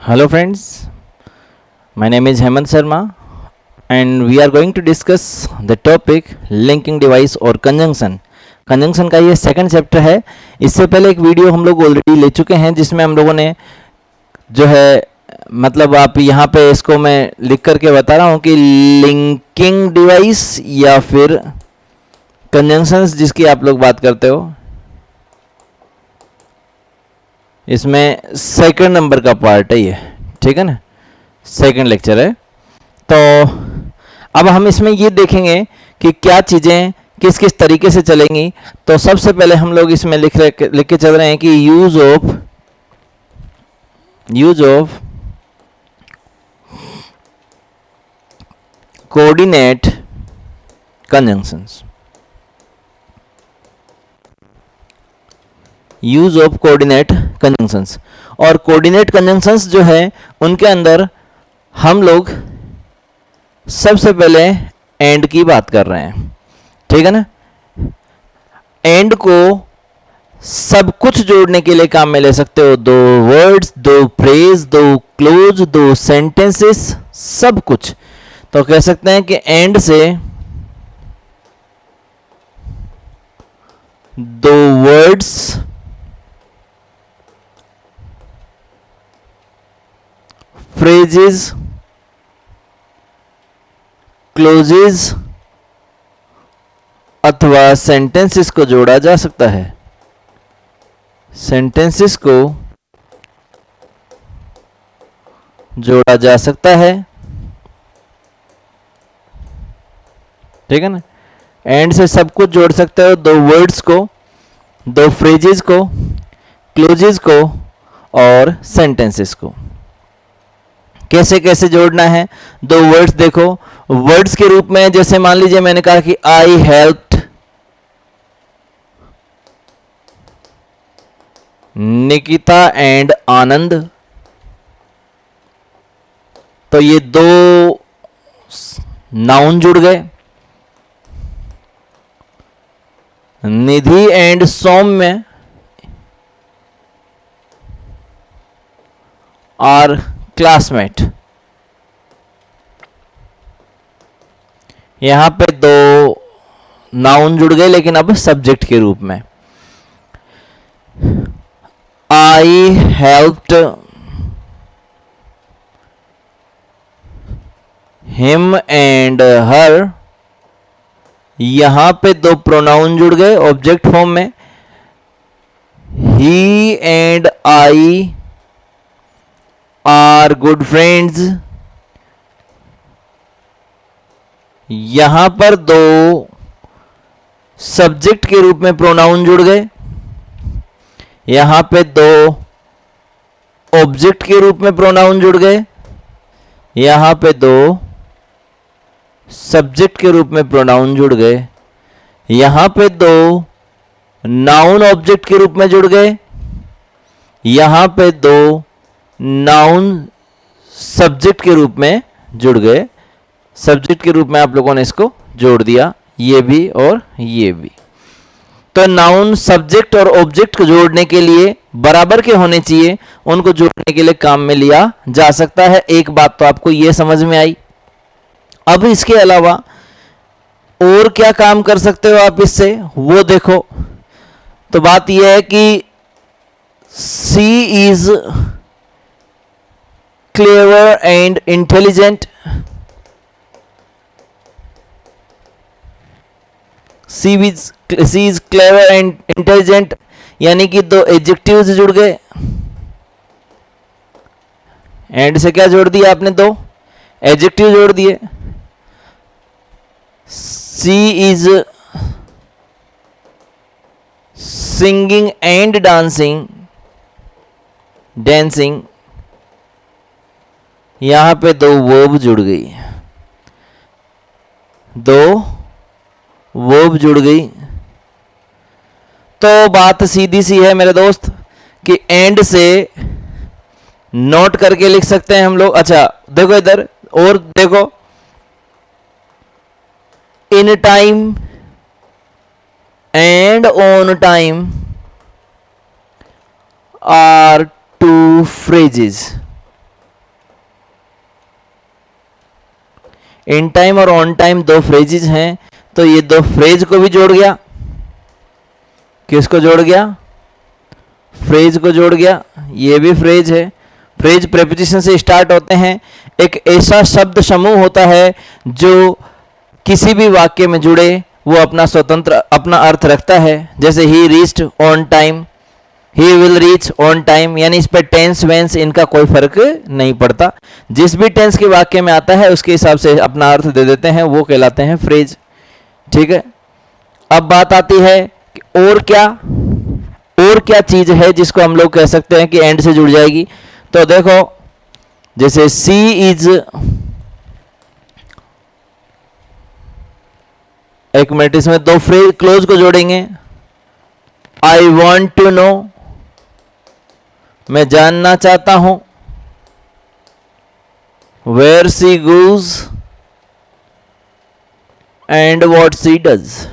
Hello friends, my name is Hemant Sharma and we are going to discuss the topic linking device और conjunction. Conjunction का ये second chapter है. इससे पहले एक वीडियो हम लोग ऑलरेडी ले चुके हैं जिसमें हम लोगों ने जो है मतलब आप यहाँ पे इसको मैं लिख करके बता रहा हूँ कि लिंकिंग डिवाइस या फिर कंजंक्शंस जिसकी आप लोग बात करते हो, इसमें सेकंड नंबर का पार्ट है ये, ठीक है ना, सेकंड लेक्चर है. तो अब हम इसमें ये देखेंगे कि क्या चीज़ें किस किस तरीके से चलेंगी. तो सबसे पहले हम लोग इसमें लिख के चल रहे हैं कि use of coordinate conjunctions. Use of coordinate conjunctions. और कोऑर्डिनेट कंजंक्शंस जो है उनके अंदर हम लोग सबसे पहले एंड की बात कर रहे हैं, ठीक है ना. एंड को सब कुछ जोड़ने के लिए काम में ले सकते हो. दो वर्ड्स, दो फ्रेज, दो क्लोज, दो सेंटेंसेस, सब कुछ. तो कह सकते हैं कि एंड से दो वर्ड्स, फ्रेजेस, क्लोजेस अथवा सेंटेंसेस को जोड़ा जा सकता है. सेंटेंसेस को जोड़ा जा सकता है, ठीक है ना. एंड से सब कुछ जोड़ सकते हो. दो वर्ड्स को, दो फ्रेजेस को, क्लोजेस को और सेंटेंसेस को. कैसे कैसे जोड़ना है. दो वर्ड्स देखो, वर्ड्स के रूप में जैसे मान लीजिए मैंने कहा कि आई हेल्प्ड निकिता एंड आनंद. तो ये दो नाउन जुड़ गए. निधि एंड सौम्य आर क्लासमेट. यहां पे दो नाउन जुड़ गए लेकिन अब सब्जेक्ट के रूप में. I helped him and her. यहां पे दो प्रोनाउन जुड़ गए ऑब्जेक्ट फॉर्म में. He and I are good friends. यहां पर दो सब्जेक्ट के रूप में प्रोनाउन जुड़ गए. यहां पे दो ऑब्जेक्ट के रूप में प्रोनाउन जुड़ गए. यहां पे दो सब्जेक्ट के रूप में प्रोनाउन जुड़ गए. यहां पे दो नाउन ऑब्जेक्ट के रूप में जुड़ गए. यहां पे दो नाउन सब्जेक्ट के रूप में जुड़ गए. सब्जेक्ट के रूप में आप लोगों ने इसको जोड़ दिया, ये भी और ये भी. तो नाउन, सब्जेक्ट और ऑब्जेक्ट को जोड़ने के लिए बराबर के होने चाहिए. उनको जोड़ने के लिए काम में लिया जा सकता है. एक बात तो आपको ये समझ में आई. अब इसके अलावा और क्या काम कर सकते हो आप इससे, वो देखो. तो बात यह है कि she is clever and intelligent. She is clever and intelligent यानी कि दो एडजेक्टिव्स जुड़ गए. एंड से क्या जोड़ दिया आपने, दो एडजेक्टिव जोड़ दिए. सी इज सिंगिंग एंड डांसिंग. यहां पे दो वर्ब जुड़ गई, दो वर्ब जुड़ गई. तो बात सीधी सी है मेरे दोस्त कि एंड से नोट करके लिख सकते हैं हम लोग. अच्छा देखो इधर और देखो, in time and on time are two phrases. In time और ऑन टाइम दो फ्रेजेज हैं, तो ये दो फ्रेज को भी जोड़ गया। किसको जोड़ गया? फ्रेज को जोड़ गया। ये भी फ्रेज है। फ्रेज प्रेपोजिशन से स्टार्ट होते हैं। एक ऐसा शब्द समूह होता है जो किसी भी वाक्य में जुड़े वो अपना स्वतंत्र अपना अर्थ रखता है। जैसे ही reached on time, he will reach on time, यानी इस पर टेंस वेंस इनका कोई फर्क नहीं पड़ता। जिस भी टेंस के वाक्य में आता है उसके हिसाब से अपना अर्थ दे देते हैं, वो कहलाते हैं फ्रेज। ठीक है। अब बात आती है कि और क्या चीज है जिसको हम लोग कह सकते हैं कि एंड से जुड़ जाएगी। तो देखो, जैसे सी इज, एक मिनट, इसमें दो फ्रेज क्लोज को जोड़ेंगे। आई वॉन्ट टू नो, मैं जानना चाहता हूं। Where she goes and what she does,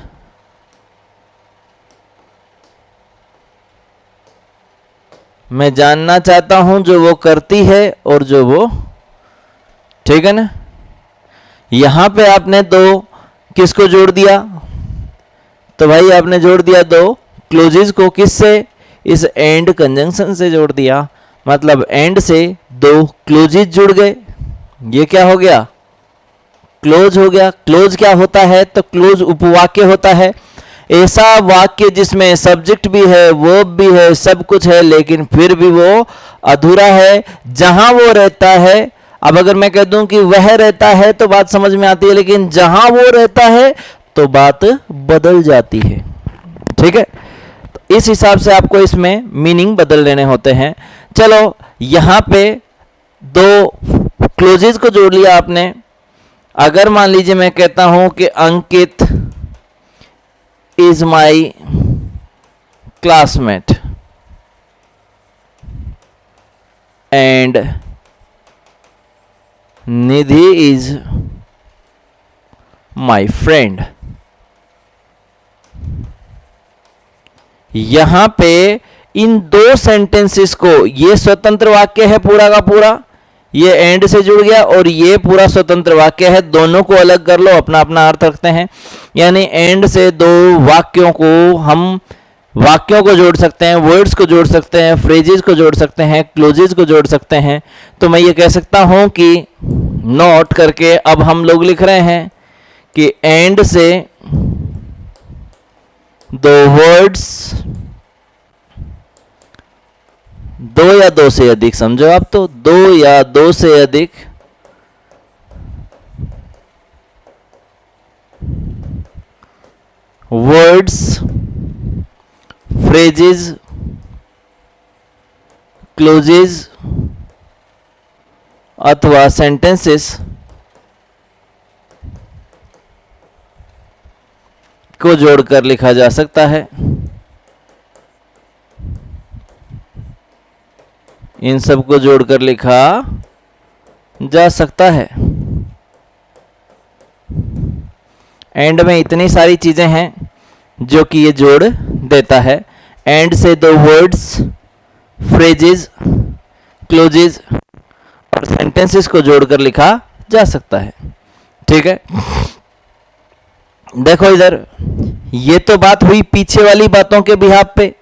मैं जानना चाहता हूं जो वो करती है और जो वो, ठीक है ना। यहां पे आपने दो किसको जोड़ दिया? तो भाई आपने जोड़ दिया दो क्लोजेज को। किससे? इस एंड कंजंक्शन से जोड़ दिया। मतलब एंड से दो क्लोजेज जुड़ गए। ये क्या हो गया? क्लोज हो गया। क्लोज क्या होता है? तो क्लोज उपवाक्य होता है। ऐसा वाक्य जिसमें सब्जेक्ट भी है, वर्ब भी है, सब कुछ है, लेकिन फिर भी वो अधूरा है। जहां वो रहता है, अब अगर मैं कह दूं कि वह रहता है तो बात समझ में आती है, लेकिन जहां वो रहता है तो बात बदल जाती है। ठीक है। तो इस हिसाब से आपको इसमें मीनिंग बदल लेने होते हैं। चलो, यहां पे दो क्लोजेज को जोड़ लिया आपने। अगर मान लीजिए मैं कहता हूं कि Ankit is my classmate and Nidhi is my friend. यहां पे इन दो सेंटेंसेस को, ये स्वतंत्र वाक्य है पूरा का पूरा, ये एंड से जुड़ गया, और ये पूरा स्वतंत्र वाक्य है। दोनों को अलग कर लो, अपना अपना अर्थ रखते हैं। यानी एंड से दो वाक्यों को हम वाक्यों को जोड़ सकते हैं, वर्ड्स को जोड़ सकते हैं, फ्रेजेस को जोड़ सकते हैं, क्लोजेस को जोड़ सकते हैं। तो मैं ये कह सकता हूं कि नोट करके अब हम लोग लिख रहे हैं कि एंड से दो वर्ड्स, दो या दो से अधिक, समझो आप, तो दो या दो से अधिक वर्ड्स, फ्रेजेस, क्लोजेस अथवा सेंटेंसेस को जोड़कर लिखा जा सकता है। इन सब को जोड़कर लिखा जा सकता है। एंड में इतनी सारी चीजें हैं जो कि ये जोड़ देता है। एंड से दो वर्ड्स, फ्रेजेस, क्लोजेस और सेंटेंसेस को जोड़कर लिखा जा सकता है। ठीक है। देखो इधर, ये तो बात हुई पीछे वाली बातों के बिहाफ पे।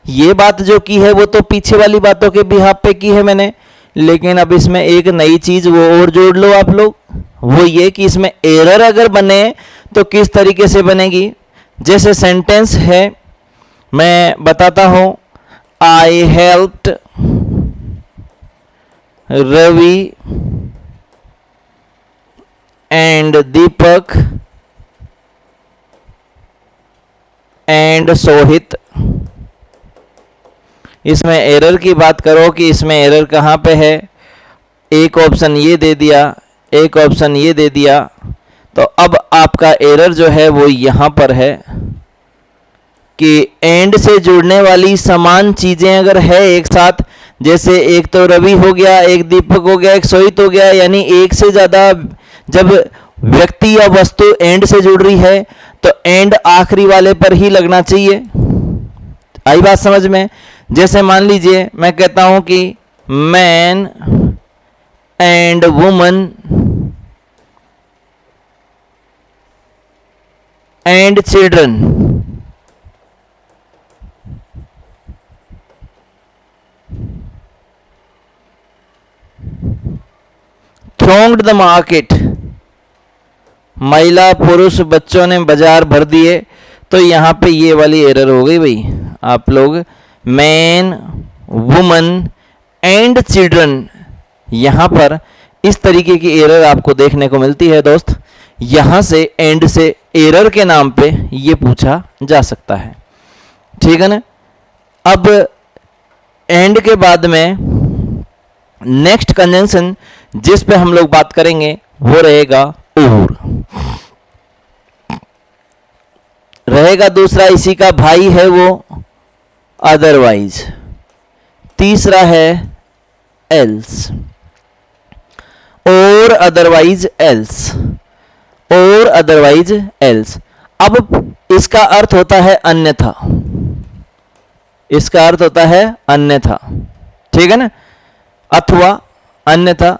ये बात जो की है वो तो पीछे वाली बातों के बिहाफ पे की है मैंने, लेकिन अब इसमें एक नई चीज वो और जोड़ लो आप लोग। वो ये कि इसमें एरर अगर बने तो किस तरीके से बनेगी। जैसे सेंटेंस है, मैं बताता हूं, I helped Ravi and Deepak and Sohit. इसमें एरर की बात करो कि इसमें एरर कहाँ पे है। एक ऑप्शन ये दे दिया, एक ऑप्शन ये दे दिया, तो अब आपका एरर जो है वो यहाँ पर है कि एंड से जुड़ने वाली समान चीज़ें अगर है एक साथ, जैसे एक तो रवि हो गया, एक दीपक हो गया, एक सोहित हो गया, यानी एक से ज़्यादा जब व्यक्ति या वस्तु एंड से जुड़ रही है तो एंड आखिरी वाले पर ही लगना चाहिए। आई बात समझ में। जैसे मान लीजिए मैं कहता हूं कि man and woman and children, thronged the market, महिला पुरुष बच्चों ने बाजार भर दिए। तो यहाँ पे ये वाली एरर हो गई भाई, आप लोग मैन वुमन एंड चिल्ड्रन, यहाँ पर इस तरीके की एरर आपको देखने को मिलती है दोस्त। यहाँ से एंड से एरर के नाम पे ये पूछा जा सकता है, ठीक है ना। अब एंड के बाद में नेक्स्ट कंजंक्शन जिस पे हम लोग बात करेंगे वो रहेगा और, रहेगा दूसरा इसी का भाई है वो अदरवाइज, तीसरा है एल्स, और अदरवाइज एल्स, और अदरवाइज एल्स। अब इसका अर्थ होता है अन्यथा, इसका अर्थ होता है अन्यथा, ठीक है ना, अथवा अन्यथा।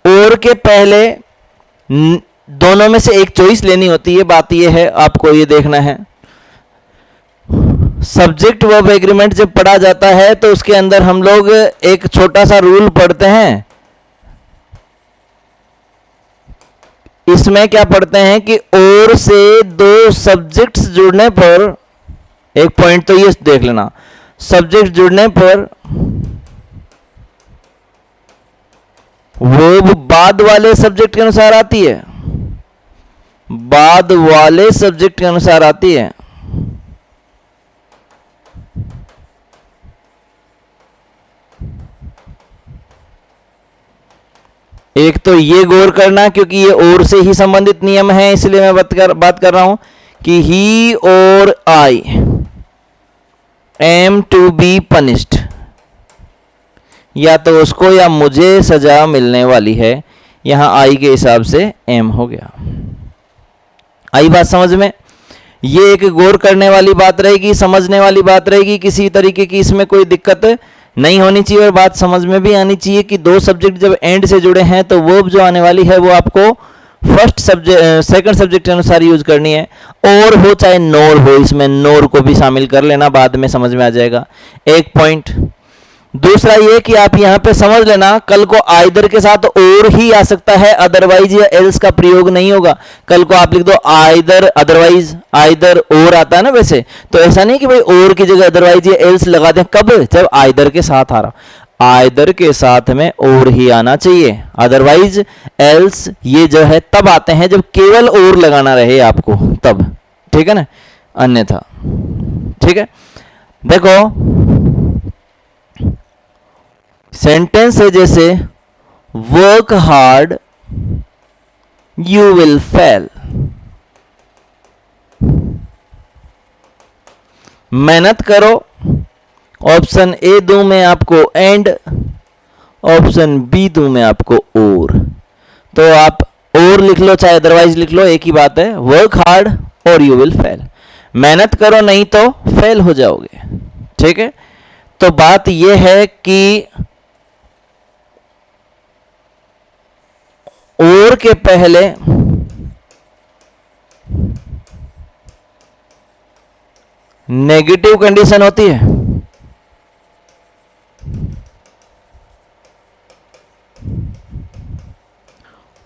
और के पहले दोनों में से एक चॉइस लेनी होती है। बात यह है, आपको ये देखना है, सब्जेक्ट वर्ब एग्रीमेंट जब पढ़ा जाता है तो उसके अंदर हम लोग एक छोटा सा रूल पढ़ते हैं। इसमें क्या पढ़ते हैं कि और से दो सब्जेक्ट्स जुड़ने पर, एक पॉइंट तो ये देख लेना, सब्जेक्ट जुड़ने पर वो बाद वाले सब्जेक्ट के अनुसार आती है, बाद वाले सब्जेक्ट के अनुसार आती है। एक तो ये गौर करना, क्योंकि ये और से ही संबंधित नियम है, इसलिए मैं बात कर रहा हूं कि ही और I am to be punished, या तो उसको या मुझे सजा मिलने वाली है। यहां आई के हिसाब से एम हो गया। आई बात समझ में? ये एक गौर करने वाली बात रहेगी, समझने वाली बात रहेगी, किसी तरीके की इसमें कोई दिक्कत नहीं होनी चाहिए। और बात समझ में भी आनी चाहिए कि दो सब्जेक्ट जब एंड से जुड़े हैं तो वर्ब जो आने वाली है वो आपको फर्स्ट सब्जेक्ट सेकंड सब्जेक्ट के अनुसार यूज करनी है। और हो चाहे नोर हो, इसमें नोर को भी शामिल कर लेना, बाद में समझ में आ जाएगा। एक पॉइंट। दूसरा ये कि आप यहां पे समझ लेना, कल को आइदर के साथ और ही आ सकता है, अदरवाइज या एल्स का प्रयोग नहीं होगा। कल को आप लिख दो आइदर अदरवाइज, आइदर और आता है ना वैसे, तो ऐसा नहीं कि भाई और की जगह अदरवाइज या एल्स लगा दें। कब? जब आइदर के साथ आ रहा, आइदर के साथ में और ही आना चाहिए। अदरवाइज एल्स ये जो है तब आते हैं जब केवल और लगाना रहे आपको, तब, ठीक है ना, अन्यथा। ठीक है, देखो सेंटेंस है जैसे work hard you will fail, मेहनत करो, ऑप्शन ए दूं मैं आपको एंड, ऑप्शन बी दूं मैं आपको और। तो आप और लिख लो चाहे अदरवाइज लिख लो, एक ही बात है। वर्क हार्ड और यू विल फेल, मेहनत करो नहीं तो फेल हो जाओगे। ठीक है, तो बात यह है कि और के पहले नेगेटिव कंडीशन होती है,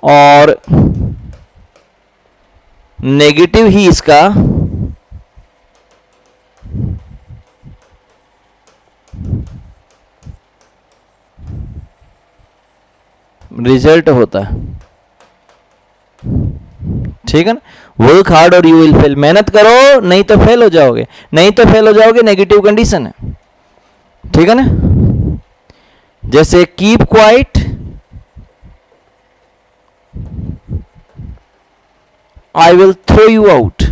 और नेगेटिव ही इसका रिजल्ट होता है। ठीक है ना, वर्क हार्ड और यू विल फेल, मेहनत करो नहीं तो फेल हो जाओगे, नहीं तो फेल हो जाओगे, नेगेटिव कंडीशन है। ठीक है ना, जैसे keep quiet, I will throw you out,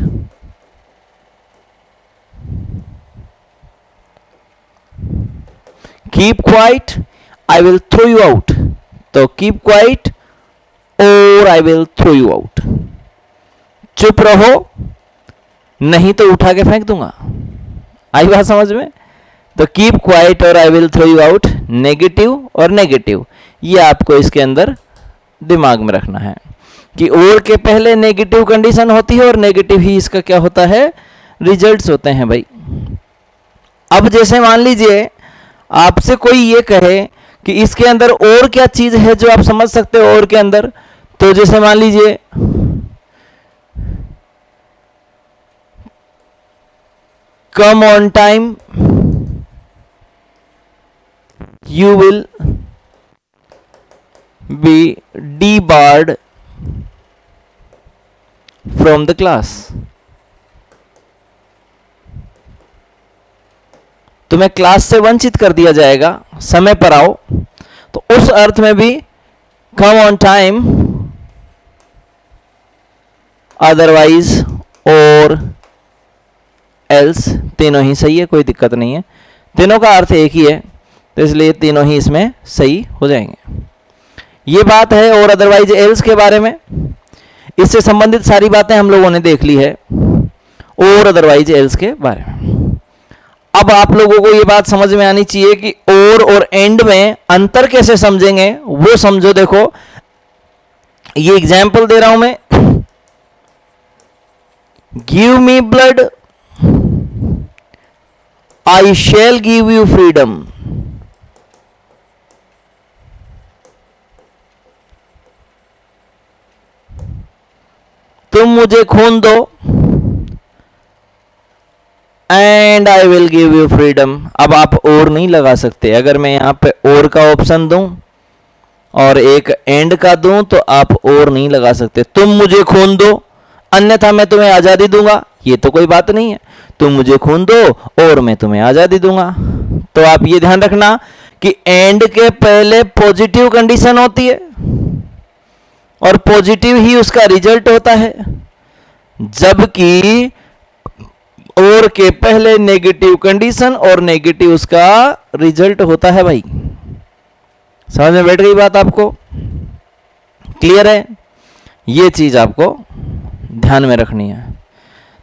keep quiet I will throw you out, तो कीप क्वाइट और I will throw you out, चुप रहो नहीं तो उठा के फेंक दूंगा। आई बात समझ में? तो कीप क्वाइट और I will throw you out, negative और नेगेटिव, ये आपको इसके अंदर दिमाग में रखना है कि और के पहले नेगेटिव कंडीशन होती है और नेगेटिव ही इसका क्या होता है, रिजल्ट्स होते हैं भाई। अब जैसे मान लीजिए आपसे कोई ये कहे कि इसके अंदर और क्या चीज है जो आप समझ सकते हो और के अंदर, तो जैसे मान लीजिए come on time you will be debarred from the class। तुम्हें क्लास से वंचित कर दिया जाएगा, समय पर आओ। तो उस अर्थ में भी कम ऑन टाइम, अदरवाइज और एल्स तीनों ही सही है, कोई दिक्कत नहीं है। तीनों का अर्थ एक ही है, तो इसलिए तीनों ही इसमें सही हो जाएंगे। ये बात है और अदरवाइज एल्स के बारे में। इससे संबंधित सारी बातें हम लोगों ने देख ली है और अदरवाइज एल्स के बारे में। अब आप लोगों को ये बात समझ में आनी चाहिए कि और एंड में अंतर कैसे समझेंगे, वो समझो। देखो ये एग्जाम्पल दे रहा हूं मैं, give me blood I shell give you freedom. तुम मुझे खून दो and I will give you freedom. अब आप और नहीं लगा सकते। अगर मैं यहां पे और का ऑप्शन दूं और एक एंड का दूं तो आप और नहीं लगा सकते। तुम मुझे खून दो अन्यथा मैं तुम्हें आजादी दूंगा, ये तो कोई बात नहीं है। तुम मुझे खून दो और मैं तुम्हें आजादी दूंगा। तो आप ये ध्यान रखना कि एंड के पहले पॉजिटिव कंडीशन होती है और पॉजिटिव ही उसका रिजल्ट होता है, जबकि और के पहले नेगेटिव कंडीशन और नेगेटिव उसका रिजल्ट होता है। भाई समझ में बैठ गई बात? आपको क्लियर है? ये चीज आपको ध्यान में रखनी है।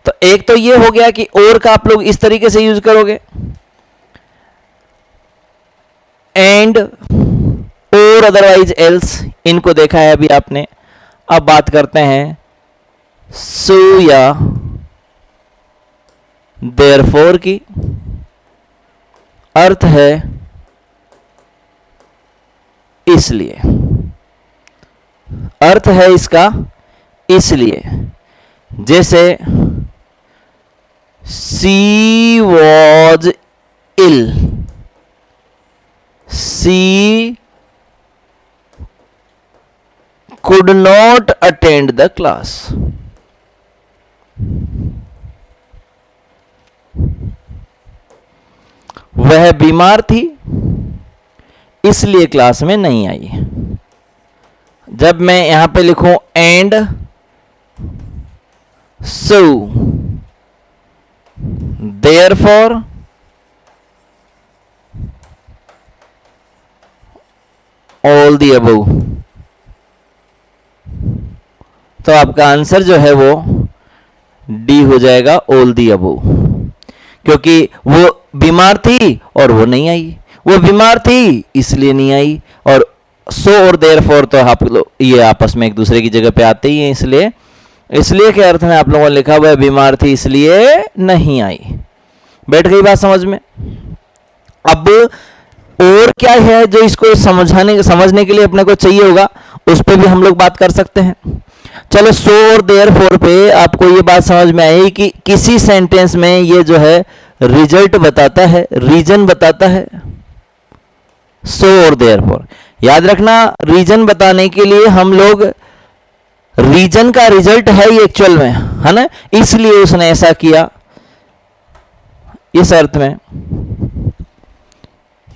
तो एक तो ये हो गया कि और का आप लोग इस तरीके से यूज करोगे, एंड और अदरवाइज एल्स, इनको देखा है अभी आपने। अब बात करते हैं सो या देयरफॉर की। अर्थ है इसलिए, अर्थ है इसका इसलिए। जैसे she was ill, she could not attend the class। वह बीमार थी इसलिए क्लास में नहीं आई। जब मैं यहां पे लिखूं and so therefore all the above, तो आपका आंसर जो है वो डी हो जाएगा, ऑल दी अबव। क्योंकि वो बीमार थी और वो नहीं आई, वो बीमार थी इसलिए नहीं आई। और सो और देयरफॉर तो आप लोग ये आपस में एक दूसरे की जगह पे आते ही हैं, इसलिए के अर्थ में आप लोगों ने लिखा हुआ है बीमार थी इसलिए नहीं आई। बैठ गई बात समझ में? अब और क्या है जो इसको समझने के लिए अपने को चाहिए होगा, उस पर भी हम लोग बात कर सकते हैं। चलो सो और देयरफॉर पे आपको ये बात समझ में आई कि किसी सेंटेंस में ये जो है रिजल्ट बताता है, रीजन बताता है। सो और देयरफॉर याद रखना, रीजन बताने के लिए हम लोग रीजन का रिजल्ट है ये एक्चुअल में, है ना, इसलिए उसने ऐसा किया। इस अर्थ में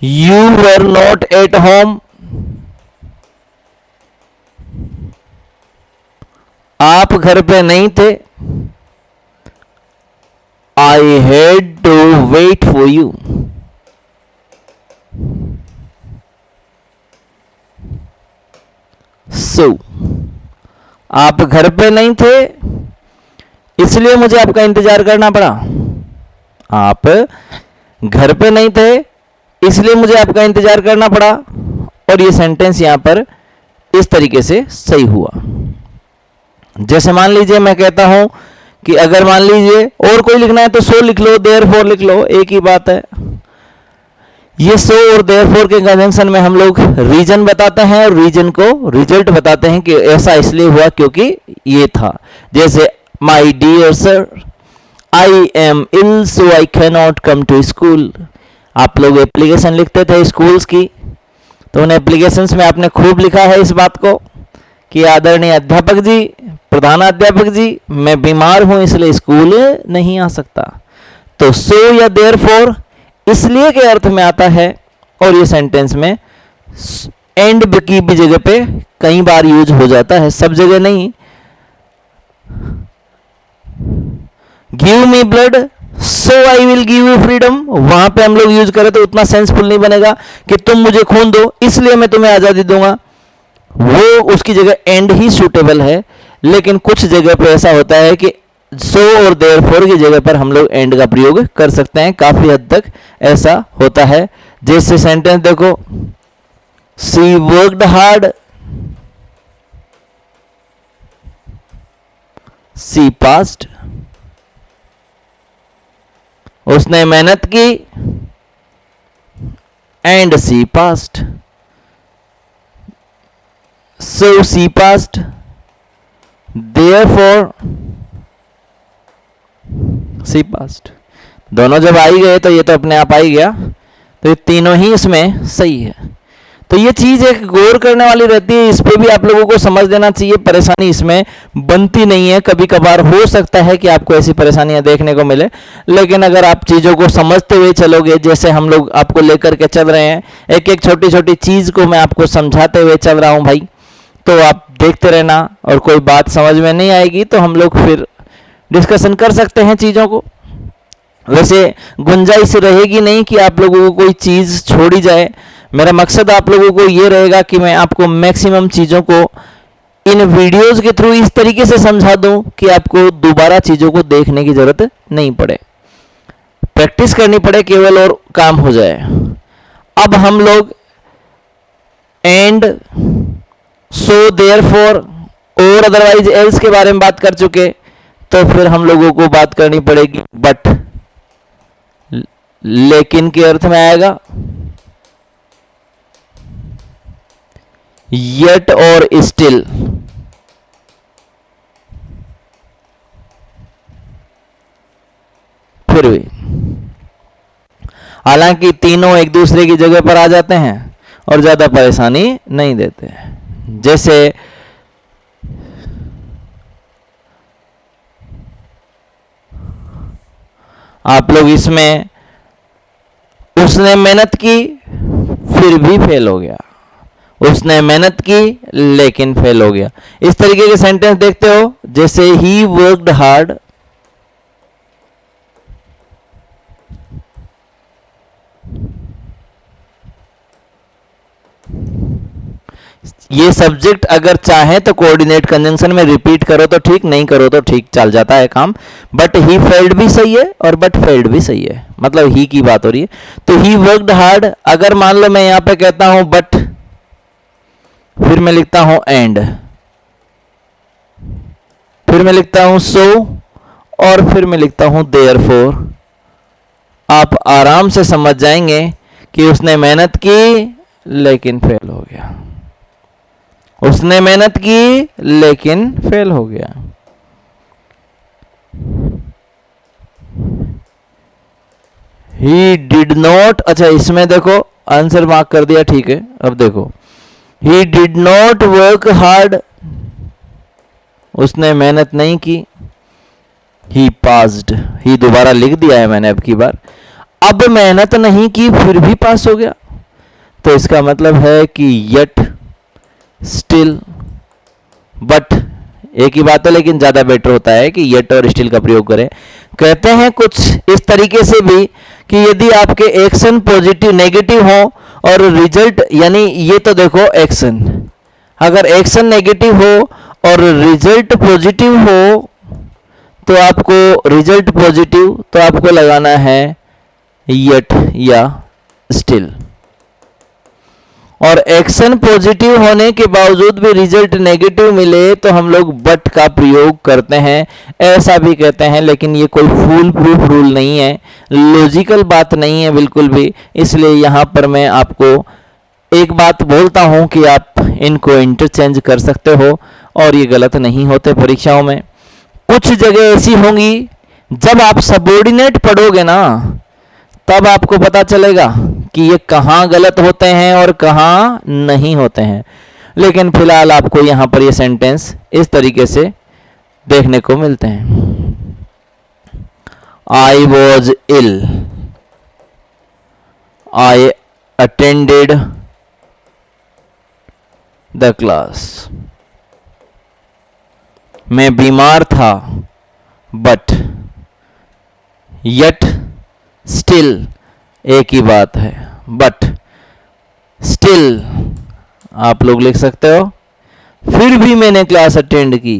you were not at home, आप घर पे नहीं थे। I had to wait for you, so आप घर पे नहीं थे इसलिए मुझे आपका इंतजार करना पड़ा। आप घर पे नहीं थे इसलिए मुझे आपका इंतजार करना पड़ा। और ये सेंटेंस यहां पर इस तरीके से सही हुआ। जैसे मान लीजिए मैं कहता हूं कि अगर मान लीजिए और कोई लिखना है तो सो लिख लो, देयरफॉर लिख लो, एक ही बात है। ये सो और देयरफॉर के कंजंक्शन में हम लोग रीजन बताते हैं और रीजन को रिजल्ट बताते हैं कि ऐसा इसलिए हुआ क्योंकि ये था। जैसे my dear sir, I am ill so I can not come to school. आप लोग एप्लीकेशन लिखते थे स्कूल्स की, तो उन एप्लीकेशंस में आपने खूब लिखा है इस बात को कि आदरणीय अध्यापक जी, प्रधानाध्यापक जी, मैं बीमार हूं इसलिए स्कूल नहीं आ सकता। तो सो या देयरफॉर इसलिए के अर्थ में आता है, और ये सेंटेंस में एंड की भी जगह पे कई बार यूज हो जाता है, सब जगह नहीं। Give me blood so I will give you freedom, वहां पे हम लोग यूज करें तो उतना सेंसफुल नहीं बनेगा कि तुम मुझे खून दो इसलिए मैं तुम्हें आजादी दूंगा, वो उसकी जगह एंड ही सूटेबल है। लेकिन कुछ जगह पे ऐसा होता है कि सो और देयरफॉर की जगह पर हम लोग एंड का प्रयोग कर सकते हैं, काफी हद तक ऐसा होता है। जैसे सेंटेंस देखो, she worked hard, she passed, उसने मेहनत की and she passed, so she passed, therefore she passed. दोनों जब आई गए तो ये तो अपने आप आई गया, तो ये तीनों ही इसमें सही है। तो ये चीज एक गौर करने वाली रहती है, इस पे भी आप लोगों को समझ देना चाहिए। परेशानी इसमें बनती नहीं है, कभी कभार हो सकता है कि आपको ऐसी परेशानियां देखने को मिले, लेकिन अगर आप चीजों को समझते हुए चलोगे, जैसे हम लोग आपको लेकर के चल रहे हैं, एक एक छोटी छोटी चीज को मैं आपको समझाते हुए चल रहा हूं भाई, तो आप देखते रहना, और कोई बात समझ में नहीं आएगी तो हम लोग फिर डिस्कशन कर सकते हैं चीज़ों को। वैसे गुंजाइश रहेगी नहीं कि आप लोगों को कोई चीज़ छोड़ी जाए। मेरा मकसद आप लोगों को ये रहेगा कि मैं आपको मैक्सिमम चीज़ों को इन वीडियोस के थ्रू इस तरीके से समझा दूं कि आपको दोबारा चीज़ों को देखने की ज़रूरत नहीं पड़े, प्रैक्टिस करनी पड़े केवल, और काम हो जाए। अब हम लोग एंड, सो, देयरफॉर और अदरवाइज एल्स के बारे में बात कर चुके, तो फिर हम लोगों को बात करनी पड़ेगी बट, लेकिन के अर्थ में आएगा, येट और स्टिल। फिर भी हालांकि तीनों एक दूसरे की जगह पर आ जाते हैं और ज्यादा परेशानी नहीं देते। जैसे आप लोग इसमें उसने मेहनत की फिर भी फेल हो गया, उसने मेहनत की लेकिन फेल हो गया, इस तरीके के सेंटेंस देखते हो। जैसे ही वर्कड हार्ड, ये सब्जेक्ट अगर चाहे तो कोऑर्डिनेट कंजंक्शन में रिपीट करो तो ठीक, नहीं करो तो ठीक, चल जाता है काम। बट ही फेल्ड भी सही है और बट फेल्ड भी सही है, मतलब ही की बात हो रही है। तो ही वर्कड हार्ड, अगर मान लो मैं यहां पे कहता हूं बट, फिर मैं लिखता हूं एंड, फिर मैं लिखता हूं सो, और फिर मैं लिखता हूं देयरफॉर, आप आराम से समझ जाएंगे कि उसने मेहनत की लेकिन फेल हो गया, उसने मेहनत की लेकिन फेल हो गया। ही डिड नॉट, अच्छा इसमें देखो आंसर मार्क कर दिया, ठीक है। अब देखो, he did not work hard, उसने मेहनत नहीं की। ही पास्ड, ही दोबारा लिख दिया है मैंने अब की बार। अब मेहनत नहीं की फिर भी पास हो गया, तो इसका मतलब है कि येट, स्टिल, बट एक ही बात है, लेकिन ज्यादा बेटर होता है कि येट और स्टिल का प्रयोग करें। कहते हैं कुछ इस तरीके से भी कि यदि आपके एक्शन पॉजिटिव नेगेटिव हो और रिजल्ट, यानी ये तो देखो एक्शन, अगर एक्शन नेगेटिव हो और रिजल्ट पॉजिटिव हो तो आपको रिजल्ट पॉजिटिव, तो आपको लगाना है येट या स्टिल। और एक्शन पॉजिटिव होने के बावजूद भी रिजल्ट नेगेटिव मिले तो हम लोग बट का प्रयोग करते हैं, ऐसा भी कहते हैं। लेकिन ये कोई फुल प्रूफ रूल नहीं है, लॉजिकल बात नहीं है बिल्कुल भी। इसलिए यहाँ पर मैं आपको एक बात बोलता हूँ कि आप इनको इंटरचेंज कर सकते हो और ये गलत नहीं होते परीक्षाओं में। कुछ जगह ऐसी होंगी जब आप सबऑर्डिनेट पढ़ोगे ना तब आपको पता चलेगा कि ये कहाँ गलत होते हैं और कहाँ नहीं होते हैं। लेकिन फिलहाल आपको यहाँ पर ये सेंटेंस इस तरीके से देखने को मिलते हैं। I was ill, I attended the class. मैं बीमार था बट, यट, स्टिल एक ही बात है, बट स्टिल आप लोग लिख सकते हो फिर भी मैंने क्लास अटेंड की,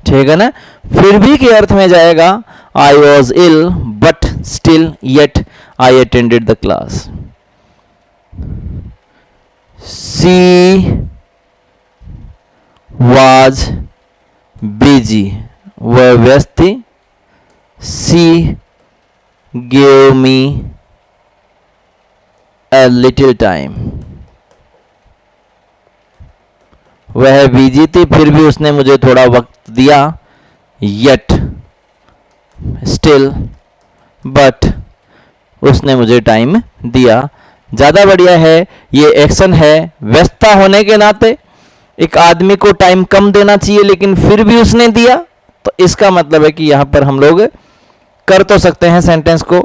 ठीक है ना। फिर भी के अर्थ में जाएगा I was ill but still yet I attended the class. She was busy, वह व्यस्त थी। She gave me a little time, वह बिजी थी फिर भी उसने मुझे थोड़ा वक्त दिया। yet, still, but उसने मुझे टाइम दिया। ज़्यादा बढ़िया है, ये एक्शन है। व्यस्तता होने के नाते एक आदमी को टाइम कम देना चाहिए लेकिन फिर भी उसने दिया, तो इसका मतलब है कि यहाँ पर हम लोग कर तो सकते हैं सेंटेंस को,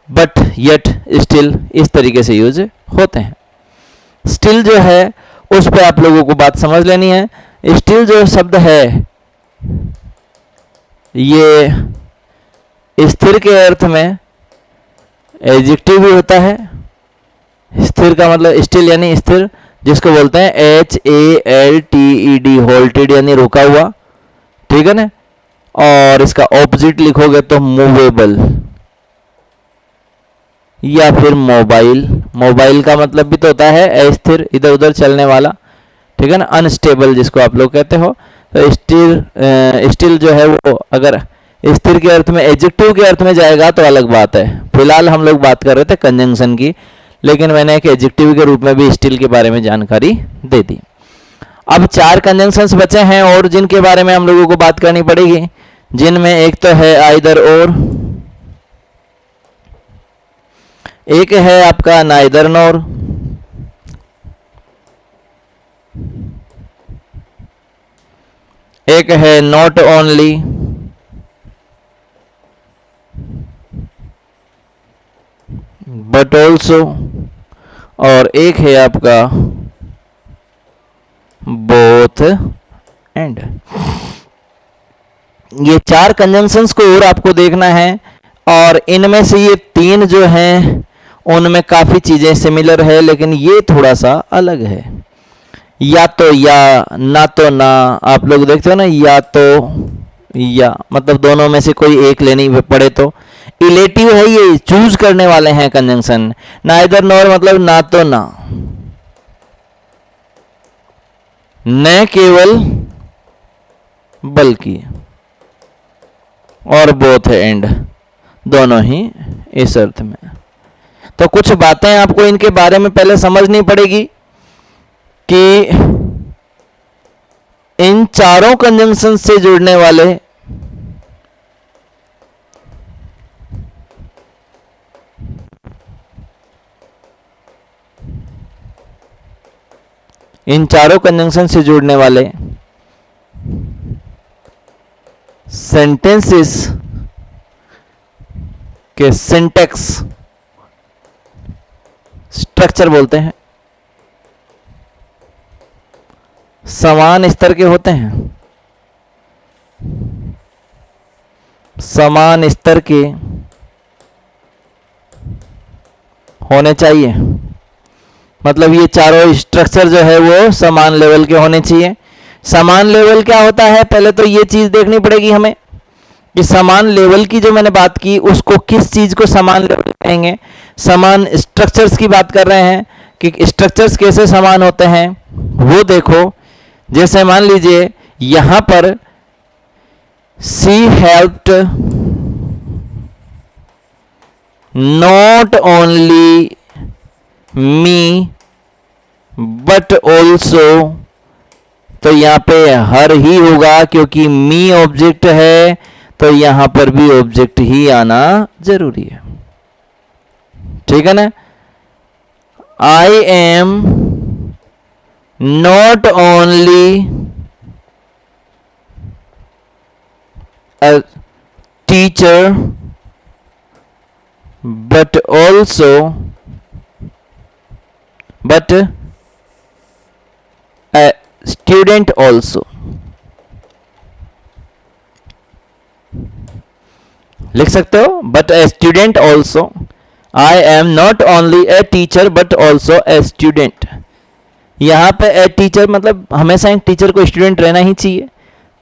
बट येट स्टिल इस तरीके से यूज होते हैं। स्टिल जो है उस पे आप लोगों को बात समझ लेनी है। स्टिल जो शब्द है ये स्थिर के अर्थ में एडजेक्टिव भी होता है। स्थिर का मतलब स्टिल यानी स्थिर, जिसको बोलते हैं HALTED, होल्टेड यानी रुका हुआ, ठीक है ना। और इसका ऑपोजिट लिखोगे तो मूवेबल या फिर मोबाइल। मोबाइल का मतलब भी तो होता है अस्थिर, इधर उधर चलने वाला, ठीक है ना। अनस्टेबल जिसको आप लोग कहते हो। तो स्टिल जो है वो अगर स्थिर के अर्थ में, एडजेक्टिव के अर्थ में जाएगा तो अलग बात है। फिलहाल हम लोग बात कर रहे थे कंजंक्शन की, लेकिन मैंने एक एडजेक्टिव के रूप में भी स्टिल के बारे में जानकारी दे दी। अब 4 कंजंक्शंस बचे हैं और जिनके बारे में हम लोगों को बात करनी पड़ेगी, जिनमें एक तो है आइदर और, एक है आपका नाइदर नॉर, एक है नॉट ओनली, बट ऑल्सो, और एक है आपका बोथ एंड। ये 4 कंजंक्शंस को और आपको देखना है और इनमें से ये 3 जो हैं उनमें काफ़ी चीज़ें सिमिलर है लेकिन ये थोड़ा सा अलग है। या तो या, ना तो ना, आप लोग देखते हो ना, या तो या मतलब दोनों में से कोई एक लेनी पड़े तो। इलेटिव है, ये चूज करने वाले हैं कंजंक्शन। नाइदर नॉर मतलब ना तो ना, न केवल बल्कि, और बोथ एंड दोनों ही इस अर्थ में। तो कुछ बातें आपको इनके बारे में पहले समझनी पड़ेगी कि इन चारों कंजंक्शन से जुड़ने वाले सेंटेंसेस के सिंटैक्स स्ट्रक्चर बोलते हैं, समान स्तर के होते हैं। समान स्तर के होने चाहिए, मतलब ये चारों स्ट्रक्चर जो है वो समान लेवल के होने चाहिए। समान लेवल क्या होता है, पहले तो ये चीज देखनी पड़ेगी हमें कि समान लेवल की जो मैंने बात की उसको किस चीज को समान लेवल कहेंगे। समान स्ट्रक्चर्स की बात कर रहे हैं कि स्ट्रक्चर्स कैसे समान होते हैं वो देखो। जैसे मान लीजिए यहां पर she helped not only me but also, तो यहां पे हर ही होगा क्योंकि मी ऑब्जेक्ट है, तो यहां पर भी ऑब्जेक्ट ही आना जरूरी है। ठीक है ना। I am not only a teacher but also but a student also। लिख सकते हो but a student also. I am not only a teacher but also a student. यहां पे ए टीचर मतलब हमेशा एक टीचर को स्टूडेंट रहना ही चाहिए,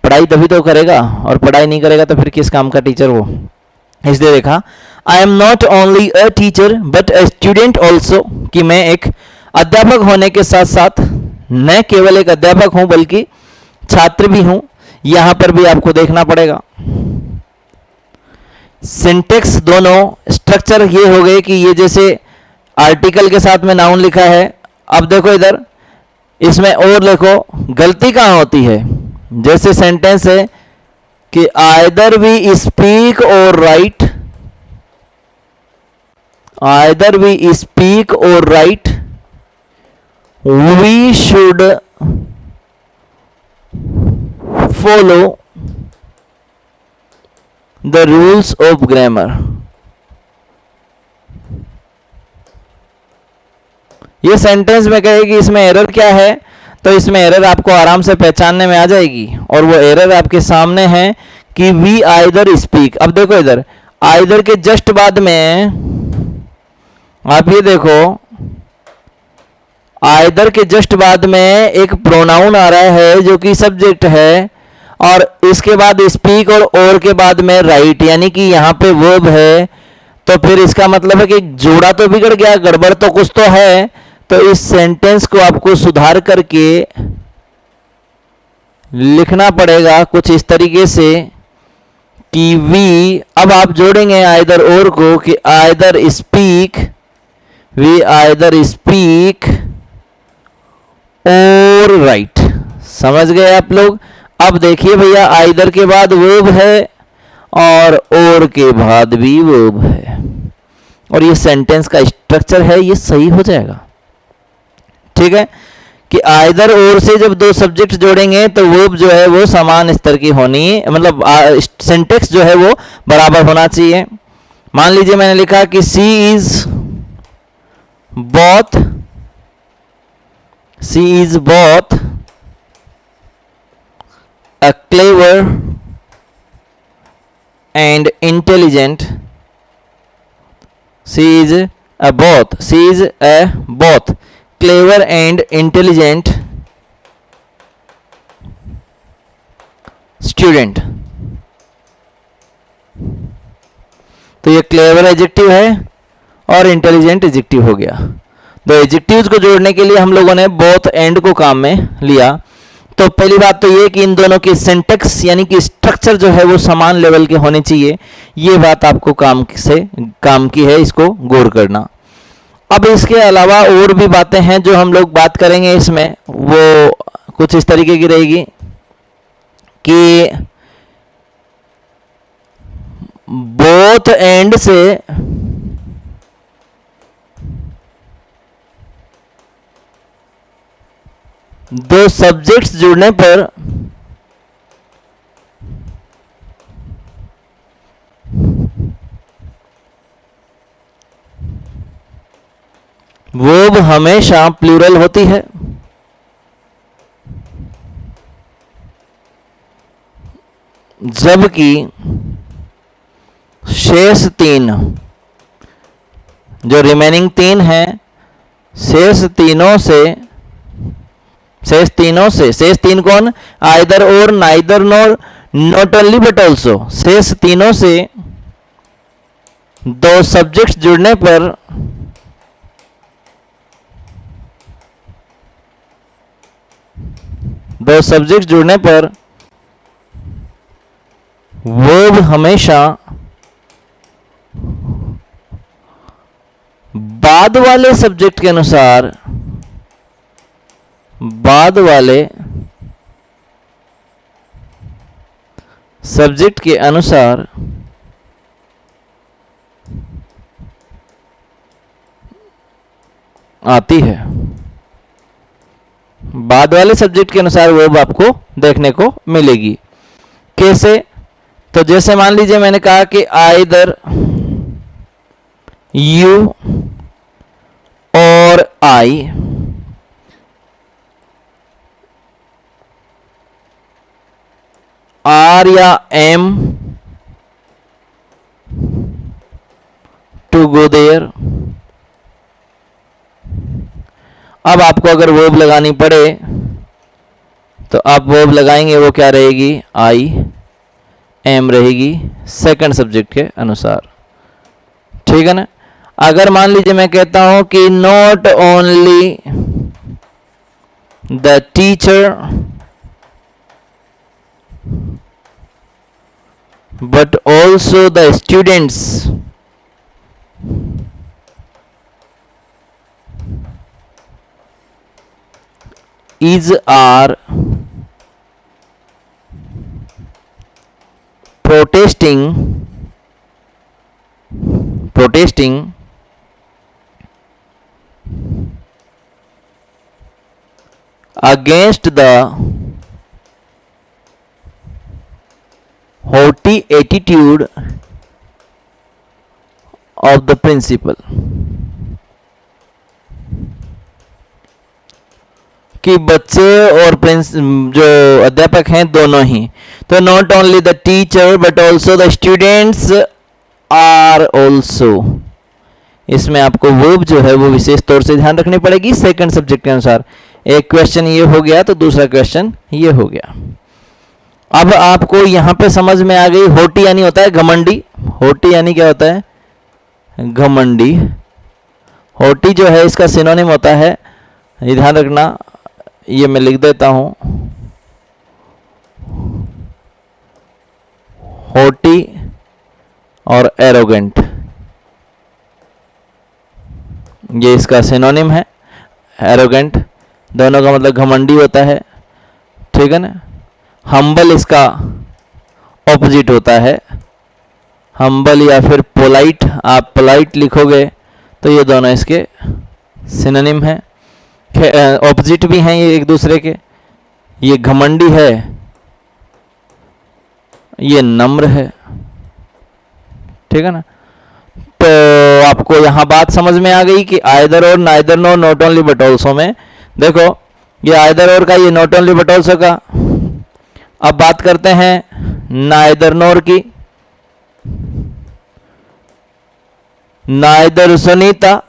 पढ़ाई तभी तो करेगा, और पढ़ाई नहीं करेगा तो फिर किस काम का टीचर वो। इसलिए देखा I am not only a teacher but a student also, कि मैं एक अध्यापक होने के साथ साथ न केवल एक अध्यापक हूं बल्कि छात्र भी हूं। यहां पर भी आपको देखना पड़ेगा। सिंटेक्स दोनों स्ट्रक्चर ये हो गए कि ये जैसे आर्टिकल के साथ में नाउन लिखा है। अब देखो इधर इसमें और देखो गलती कहां होती है। जैसे सेंटेंस है कि आइदर वी स्पीक और राइट, आइदर वी स्पीक और right, we should follow the rules of grammar। ये सेंटेंस में कहेगी इसमें एरर क्या है, तो इसमें एरर आपको आराम से पहचानने में आ जाएगी, और वो एरर आपके सामने है कि वी आइदर स्पीक। अब देखो इधर आइदर के जस्ट बाद में आप ये देखो आइदर के जस्ट बाद में एक प्रोनाउन आ रहा है जो कि सब्जेक्ट है, और इसके बाद स्पीक और के बाद में राइट, यानी कि यहां पे वर्ब है। तो फिर इसका मतलब है कि जोड़ा तो बिगड़ गया, गड़बड़ तो कुछ तो है। तो इस सेंटेंस को आपको सुधार करके लिखना पड़ेगा कुछ इस तरीके से कि वी, अब आप जोड़ेंगे आइदर और को कि either speak, we either speak और राइट। समझ गए आप लोग। अब देखिए भैया आइदर के बाद वर्ब है और के बाद भी वर्ब है, और ये सेंटेंस का स्ट्रक्चर है, ये सही हो जाएगा। ठीक है कि आइदर और से जब दो सब्जेक्ट जोड़ेंगे तो वर्ब जो है वो समान स्तर की होनी, मतलब सिंटेक्स जो है वो बराबर होना चाहिए। मान लीजिए मैंने लिखा कि she is both, she is both a clever and intelligent। she is a both clever and intelligent student। तो ये क्लेवर एडजेक्टिव है और इंटेलिजेंट एडजेक्टिव हो गया। दो एडजेक्टिव्स को जोड़ने के लिए हम लोगों ने बोथ एंड को काम में लिया। तो पहली बात तो ये कि इन दोनों की सिंटेक्स यानी कि स्ट्रक्चर जो है वो समान लेवल के होने चाहिए। ये बात आपको काम की है, इसको गौर करना। अब इसके अलावा और भी बातें हैं जो हम लोग बात करेंगे इसमें, वो कुछ इस तरीके की रहेगी कि बोथ एंड से दो सब्जेक्ट्स जुड़ने पर वर्ब हमेशा प्लूरल होती है, जबकि शेष तीन जो रिमेनिंग तीन हैं, शेष तीन कौन, आइदर और, neither nor, not only but also, शेष तीनों से दो सब्जेक्ट्स जुड़ने पर दो सब्जेक्ट जुड़ने पर वर्ब हमेशा बाद वाले सब्जेक्ट के अनुसार बाद वाले सब्जेक्ट के अनुसार आती है। बाद वाले सब्जेक्ट के अनुसार वर्ब आपको देखने को मिलेगी। कैसे? तो जैसे मान लीजिए मैंने कहा कि आइदर यू और आई आर या एम टू गो देयर। अब आपको अगर वर्ब लगानी पड़े तो आप वर्ब लगाएंगे, वो क्या रहेगी? आई एम रहेगी सेकंड सब्जेक्ट के अनुसार। ठीक है ना? अगर मान लीजिए मैं कहता हूं कि not only the teacher but also the students is are protesting against the haughty attitude of the principal। कि बच्चे और जो अध्यापक हैं दोनों ही, तो not only the teacher but also the students are also, इसमें आपको वर्ब जो है वो विशेष तौर से ध्यान रखनी पड़ेगी सेकंड सब्जेक्ट के अनुसार। एक क्वेश्चन ये हो गया तो दूसरा क्वेश्चन ये हो गया। अब आपको यहां पे समझ में आ गई, होटी यानी होता है घमंडी। होटी यानी क्या होता है? घमंडी। होटी जो है इसका सिनोनिम होता है, ये ध्यान रखना, ये मैं लिख देता हूं, होटी और एरोगेंट, ये इसका सिनोनिम है। एरोगेंट दोनों का मतलब घमंडी होता है। ठीक है ना? हम्बल इसका ऑपोजिट होता है। हम्बल या फिर पोलाइट, आप पोलाइट लिखोगे तो ये दोनों इसके सिनोनिम हैं, ऑपोजिट भी हैं ये एक दूसरे के। ये घमंडी है, ये नम्र है। ठीक है ना? तो आपको यहां बात समझ में आ गई कि आइदर और, neither nor, not only but also में देखो ये आइदर और का, ये नॉट ओनली बट ऑल्सो का। अब बात करते हैं नाइदर नॉर की। Neither Sunita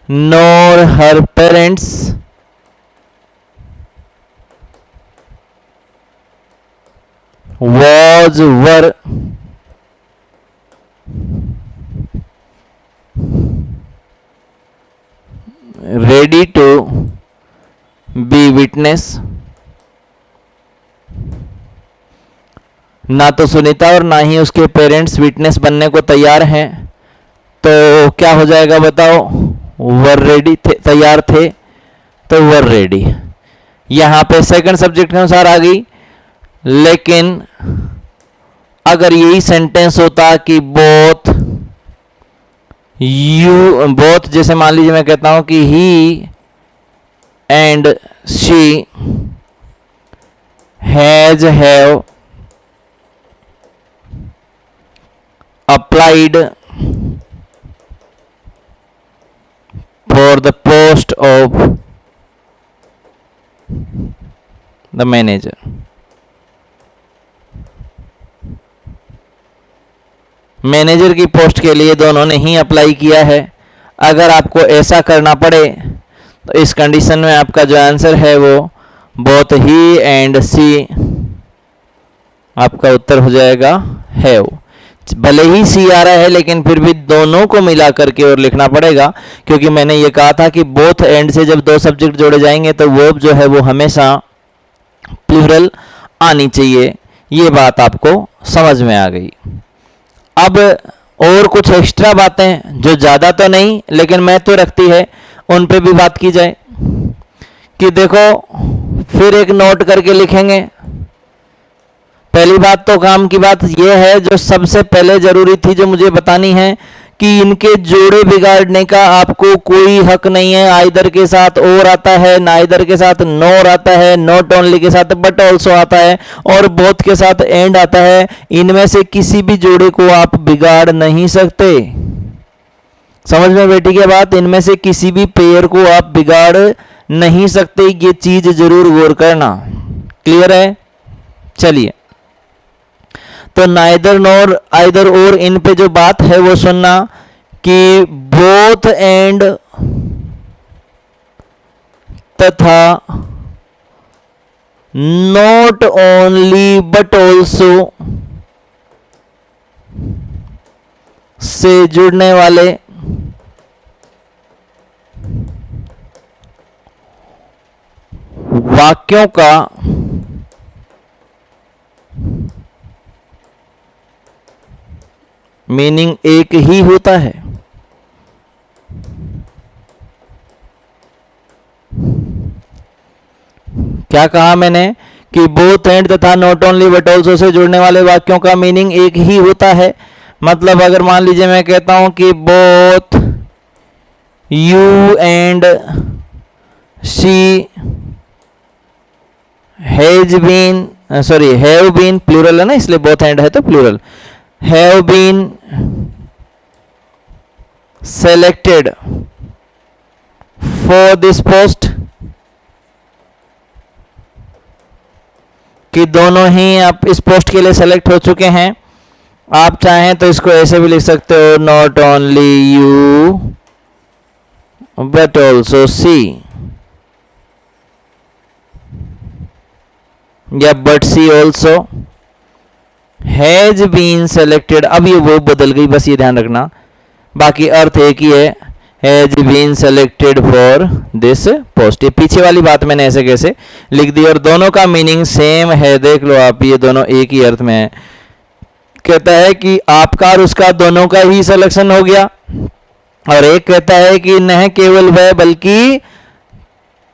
nor her parents were ready to be witness। ना तो सुनीता और ना ही उसके पेरेंट्स विटनेस बनने को तैयार हैं, तो क्या हो जाएगा बताओ? वर रेडी थे, तैयार थे, तो वर रेडी। यहां पे सेकंड सब्जेक्ट के अनुसार आ गई। लेकिन अगर यही सेंटेंस होता कि बोथ जैसे मान लीजिए मैं कहता हूं कि he and she have applied for the post of the manager। Manager की पोस्ट के लिए दोनों ने ही अप्लाई किया है। अगर आपको ऐसा करना पड़े तो इस कंडीशन में आपका जो आंसर है वो बोथ ही एंड सी, आपका उत्तर हो जाएगा हैव। भले ही सी आ रहा है लेकिन फिर भी दोनों को मिला करके और लिखना पड़ेगा, क्योंकि मैंने ये कहा था कि बोथ एंड से जब दो सब्जेक्ट जोड़े जाएंगे तो वर्ब जो है वो हमेशा प्लूरल आनी चाहिए। ये बात आपको समझ में आ गई। अब और कुछ एक्स्ट्रा बातें जो ज़्यादा तो नहीं लेकिन मैं तो रखती है, उन पे भी बात की जाए। कि देखो फिर एक नोट करके लिखेंगे। पहली बात तो काम की बात यह है जो सबसे पहले जरूरी थी, जो मुझे बतानी है, कि इनके जोड़े बिगाड़ने का आपको कोई हक नहीं है। आइदर के साथ और आता है, नाइदर के साथ नोर आता है, नॉट ओनली के साथ बट ऑल्सो आता है, और बोथ के साथ एंड आता है। इनमें से किसी भी जोड़े को आप बिगाड़ नहीं सकते। समझ में बैठी क्या बात? इनमें से किसी भी पेयर को आप बिगाड़ नहीं सकते, ये चीज जरूर गौर करना। क्लियर है? चलिए, तो नाइदर नॉर आइदर और इन पे जो बात है वो सुनना कि बोथ एंड तथा not only but also say जुड़ने वाले वाक्यों का मीनिंग एक ही होता है। क्या कहा मैंने? कि बोथ एंड तथा not only but also say जुड़ने वाले वाक्यों का मीनिंग एक ही होता है। मतलब अगर मान लीजिए मैं कहता हूं कि both you and she has been, sorry have been plural है ना, इसलिए बोथ एंड है तो plural, have been selected for this post, कि दोनों ही आप इस पोस्ट के लिए सेलेक्ट हो चुके हैं। आप चाहें तो इसको ऐसे भी लिख सकते हो, not only you but also she, या but she also has been selected. अब ये वो बदल गई, बस ये ध्यान रखना, बाकी अर्थ एक ही है, has been selected for this post. ये पीछे वाली बात मैंने ऐसे कैसे लिख दी और दोनों का मीनिंग सेम है। देख लो आप, ये दोनों एक ही अर्थ में है। कहता है कि आपका और उसका दोनों का ही सिलेक्शन हो गया, और एक कहता है कि न केवल वह बल्कि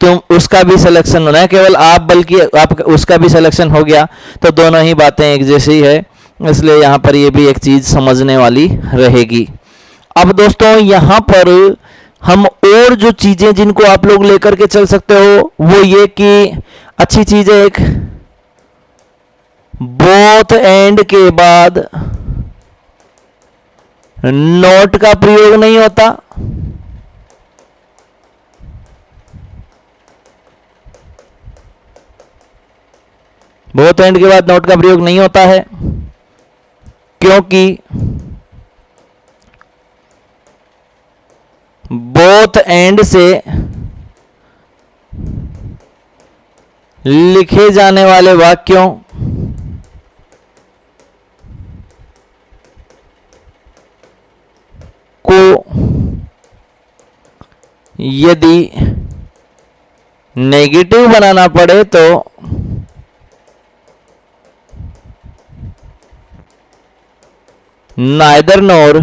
तुम उसका भी सिलेक्शन होना है, केवल आप बल्कि आप उसका भी सिलेक्शन हो गया। तो दोनों ही बातें एक जैसी है, इसलिए यहाँ पर ये भी एक चीज समझने वाली रहेगी। अब दोस्तों यहाँ पर हम और जो चीजें जिनको आप लोग लेकर के चल सकते हो वो ये कि अच्छी चीज है, एक बोथ एंड के बाद नॉट का प्रयोग नहीं होता। बोथ एंड के बाद नॉट का प्रयोग नहीं होता है क्योंकि बोथ एंड से लिखे जाने वाले वाक्यों को यदि नेगेटिव बनाना पड़े तो नाइदर नोर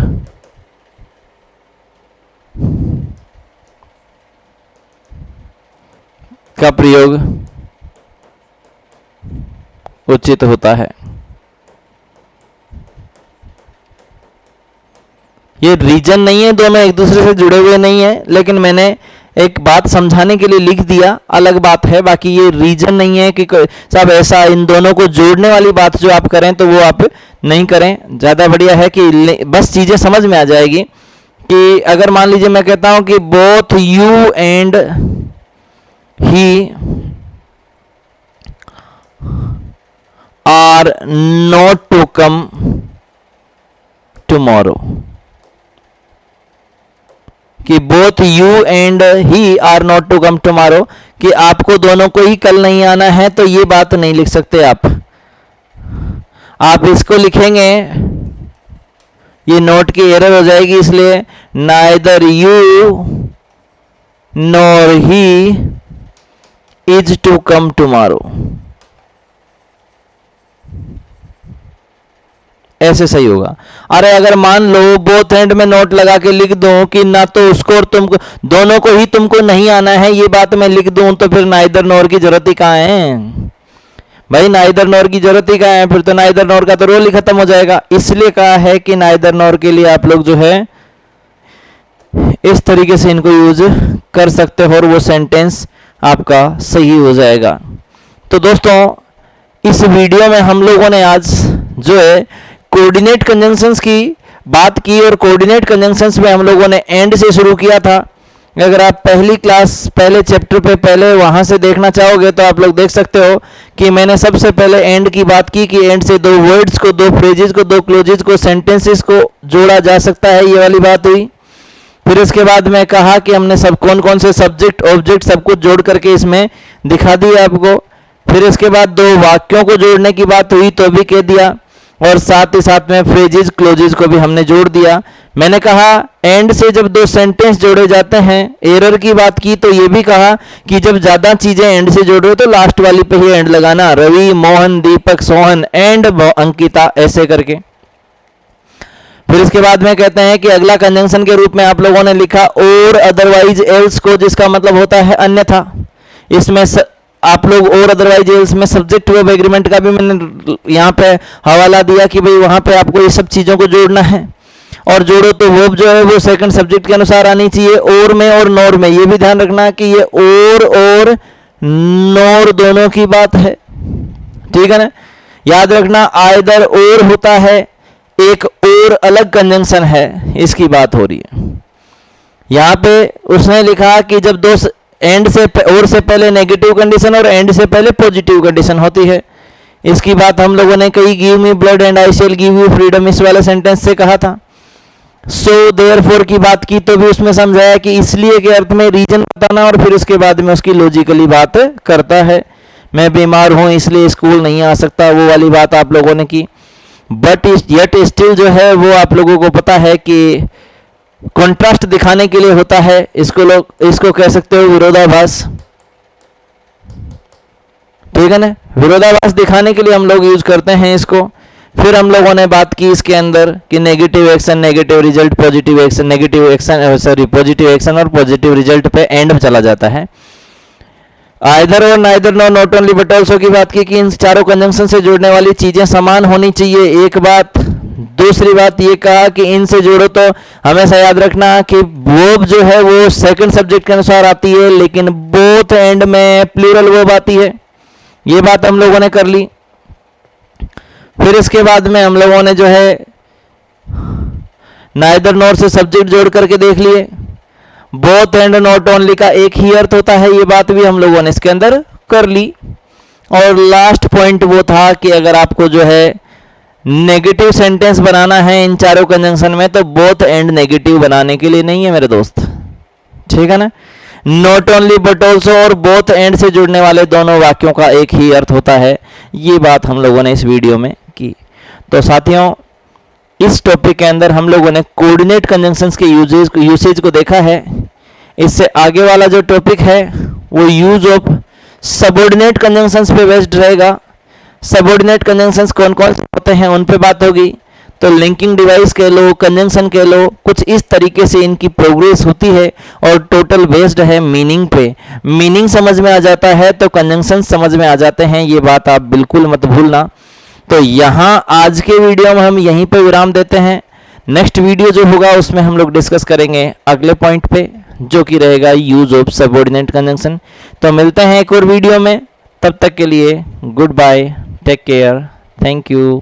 का प्रयोग उचित होता है। ये रीजन नहीं है, दोनों एक दूसरे से जुड़े हुए नहीं है, लेकिन मैंने एक बात समझाने के लिए लिख दिया, अलग बात है। बाकी ये रीजन नहीं है कि साहब ऐसा इन दोनों को जोड़ने वाली बात जो आप करें तो वो आप नहीं करें। ज़्यादा बढ़िया है कि बस चीज़ें समझ में आ जाएगी। कि अगर मान लीजिए मैं कहता हूं कि both you and he are not to come tomorrow, कि both you and he are not to come tomorrow, कि आपको दोनों को ही कल नहीं आना है, तो ये बात नहीं लिख सकते आप इसको लिखेंगे ये नोट की एरर हो जाएगी, इसलिए neither you nor he is to come tomorrow, ऐसे सही होगा। अरे अगर मान लो बोथ एंड में नोट लगा के लिख दूं कि ना तो उसको और तुमको, दोनों को ही तुमको नहीं आना है, ये बात मैं लिख दूं, तो फिर नाइदर नॉर की जरूरत ही कहाँ है भाई, नाइदर नॉर की जरूरत ही कहाँ है, फिर तो नाइदर नॉर का तो रोल ही खत्म हो जाएगा। इसलिए कहा है कि नाइदर नॉर के लिए आप लोग जो है इस तरीके से इनको यूज कर सकते हो और वो सेंटेंस आपका सही हो जाएगा। तो दोस्तों इस वीडियो में हम लोगों ने आज जो है कोऑर्डिनेट कंजंक्शंस की बात की, और कोऑर्डिनेट कंजंक्शंस में हम लोगों ने एंड से शुरू किया था। अगर आप पहली क्लास पहले चैप्टर पे पहले वहां से देखना चाहोगे तो आप लोग देख सकते हो कि मैंने सबसे पहले एंड की बात की कि एंड से दो वर्ड्स को, दो फ्रेजेस को, दो क्लोजेस को, सेंटेंसेस को जोड़ा जा सकता है, ये वाली बात हुई। फिर इसके बाद मैं कहा कि हमने सब कौन कौन से सब्जेक्ट ऑब्जेक्ट सब कुछ जोड़ करके इसमें दिखा दिया आपको। फिर इसके बाद दो वाक्यों को जोड़ने की बात हुई तो भी कह दिया, और साथ ही साथ में फ्रेजेस क्लोजेस को भी हमने जोड़ दिया। मैंने कहा एंड से जब दो सेंटेंस जोड़े जाते हैं, एरर की बात की तो ये भी कहा कि जब ज्यादा चीजें एंड से जोड़ रहे हो तो लास्ट वाली पे ही एंड लगाना, रवि, मोहन, दीपक, सोहन एंड अंकिता, ऐसे करके। फिर इसके बाद में कहते हैं कि अगला कंजंक्शन के रूप में आप लोगों ने लिखा और अदरवाइज एल्स को, जिसका मतलब होता है अन्यथा। इसमें आप लोग और अदरवाइज एल्स में सब्जेक्ट वर्ब एग्रीमेंट का भी मैंने यहाँ पे हवाला दिया कि भाई वहां पे आपको ये सब चीजों को जोड़ना है, और जोड़ो तो वर्ब जो है वो सेकंड सब्जेक्ट के अनुसार आनी चाहिए, और में और नॉर में। ये भी ध्यान रखना कि ये और नॉर दोनों की बात है, ठीक है ना। याद रखना आइदर और होता है, एक और अलग कंजंक्शन है, इसकी बात हो रही है। यहां पे उसने लिखा कि जब दो एंड से और से पहले नेगेटिव कंडीशन और एंड से पहले पॉजिटिव कंडीशन होती है, इसकी बात हम लोगों ने कही give me blood and I shell give you freedom, इस वाले सेंटेंस से कहा था। सो देयरफॉर की बात की तो भी उसमें समझाया कि इसलिए के अर्थ में रीजन बताना, और फिर उसके बाद में उसकी लॉजिकली बात करता है। मैं बीमार हूं इसलिए स्कूल नहीं आ सकता, वो वाली बात आप लोगों ने की। बट येट स्टिल जो है वो आप लोगों को पता है कि कॉन्ट्रास्ट दिखाने के लिए होता है, इसको कह सकते हो विरोधाभास, ठीक है ना। विरोधाभास दिखाने के लिए हम लोग यूज करते हैं इसको। फिर हम लोगों ने बात की इसके अंदर कि negative action, negative result, positive action, negative action sorry positive action और पॉजिटिव रिजल्ट पे एंड चला जाता है। आइदर और neither no, not only but also की बात की कि इन चारों कंजंक्शन से जोड़ने वाली चीजें समान होनी चाहिए, एक बात। दूसरी बात ये कहा कि इनसे जोड़ो तो हमेशा याद रखना कि वर्ब जो है वो सेकंड सब्जेक्ट के अनुसार आती है, लेकिन बोथ एंड में प्लूरल वर्ब आती है, ये बात हम लोगों ने कर ली। फिर इसके बाद में हम लोगों ने जो है नाइदर नॉर से सब्जेक्ट जोड़ करके देख लिए। बोथ एंड नॉट ओनली का एक ही अर्थ होता है, ये बात भी हम लोगों ने इसके अंदर कर ली। और लास्ट पॉइंट वो था कि अगर आपको जो है नेगेटिव सेंटेंस बनाना है इन चारों कंजंक्शन में तो बोथ एंड नेगेटिव बनाने के लिए नहीं है मेरे दोस्त, ठीक है ना। नॉट ओनली बट ऑल्सो और बोथ एंड से जुड़ने वाले दोनों वाक्यों का एक ही अर्थ होता है, ये बात हम लोगों ने इस वीडियो में की। तो साथियों इस टॉपिक के अंदर हम लोगों ने कोऑर्डिनेट कंजंक्शंस के यूसेज को देखा है। इससे आगे वाला जो टॉपिक है वो यूज ऑफ सबऑर्डिनेट कंजंक्शंस पे बेस्ड रहेगा। सबऑर्डिनेट कंजंक्शंस कौन कौन से होते हैं उन पे बात होगी। तो लिंकिंग डिवाइस कह लो, कंजंक्शन कह लो, कुछ इस तरीके से इनकी प्रोग्रेस होती है और टोटल बेस्ड है मीनिंग पे। मीनिंग समझ में आ जाता है तो कंजंक्शन समझ में आ जाते हैं, ये बात आप बिल्कुल मत भूलना। तो यहाँ आज के वीडियो में हम यहीं पे विराम देते हैं। नेक्स्ट वीडियो जो होगा उसमें हम लोग डिस्कस करेंगे अगले पॉइंट पे, जो कि रहेगा यूज ऑफ सबऑर्डिनेट कंजंक्शन। तो मिलते हैं एक और वीडियो में, तब तक के लिए good bye, take care, thank you.